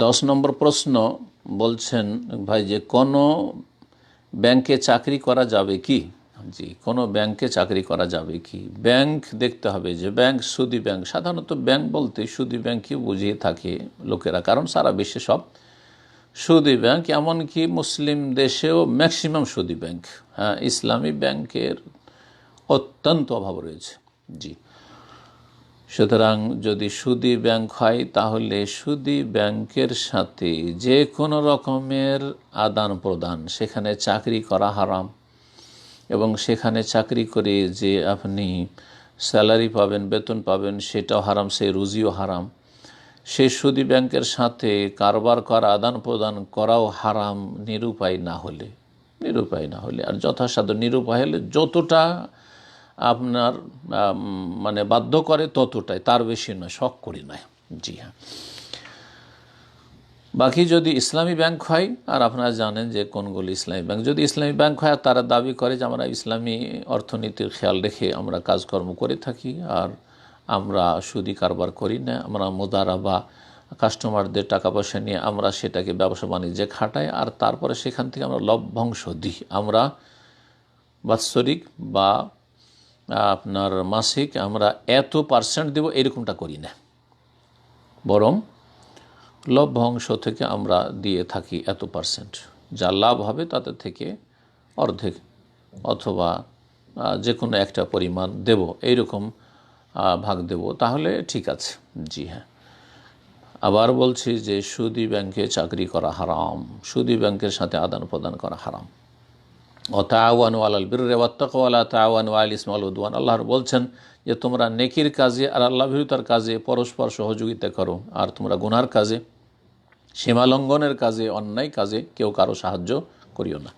10 নম্বর প্রশ্ন বলছেন ভাই যে কোনো ব্যাংকে চাকরি করা যাবে কি? জি, কোনো ব্যাংকে চাকরি করা যাবে কি? ব্যাংক দেখতে হবে যে ব্যাংক সুদী ব্যাংক। সাধারণত ব্যাংক বলতে সুদী ব্যাংকই বুঝিয়ে থাকে লোকেরা, কারণ সারা বিশ্বে সব সুদী ব্যাংক, এমনকি মুসলিম দেশেও ম্যাক্সিমাম সুদী ব্যাংক। হ্যাঁ, ইসলামী ব্যাংকের অত্যন্ত অভাব রয়েছে। জি, সুতরাং যদি সুদী ব্যাংক হয় তাহলে সুদী ব্যাংকের সাথে যে কোনো রকমের আদান প্রদান, সেখানে চাকরি করা হারাম, এবং সেখানে চাকরি করে যে আপনি স্যালারি পাবেন, বেতন পাবেন, সেটাও হারাম, সেই রুজিও হারাম। সেই সুদী ব্যাংকের সাথে কারবার করা, আদান প্রদান করাও হারাম নিরুপায় না হলে। আর যথাসাধ্য নিরুপায় হলে যতটা আপনার মানে বাধ্য করে ততটাই, তার বেশি নয়, শখ করি নয়। জি হ্যাঁ। বাকি যদি ইসলামী ব্যাংক হয়, আর আপনারা জানেন যে কোনগুলি ইসলামী ব্যাংক, যদি ইসলামী ব্যাংক হয় তারা দাবি করে যে আমরা ইসলামী অর্থনীতির খেয়াল রেখে আমরা কাজকর্ম করে থাকি, আর আমরা সুদি কারবার করি না, আমরা মুদারাবা, কাস্টমারদের টাকা পয়সা নিয়ে আমরা সেটাকে ব্যবসা বাণিজ্যে খাটাই, আর তারপরে সেখান থেকে আমরা লভ্যাংশ দিই। আমরা বাৎসরিক বা আপনার মাসিক আমরা এত % দেব এরকমটা করি না, বরং লভ্যাংশ থেকে আমরা দিয়ে থাকি এত %, যা লাভ হবে তাদের থেকে অর্ধেক অথবা যে কোনো একটা পরিমাণ দেব, এইরকম ভাগ দেব, তাহলে ঠিক আছে। জি হ্যাঁ। আবার বলছি যে সুদী ব্যাংকে চাকরি করা হারাম, সুদী ব্যাংকের সাথে আদান প্রদান করা হারাম। তাআওয়ানু আলাল বিররি ওয়াত তাকওয়া ওয়া লা তাআওয়ানু আলাল ইসমি ওয়াল উদওয়ান। আল্লাহ বলছেন যে তোমরা নেকির কাজে আর আল্লাহ ভীরুতার কাজে পরস্পর সহযোগিতা করো, আর তোমরা গুনার কাজে, সীমালঙ্ঘনের কাজে, অন্যায় কাজে কেউ কারো সাহায্য করিও না।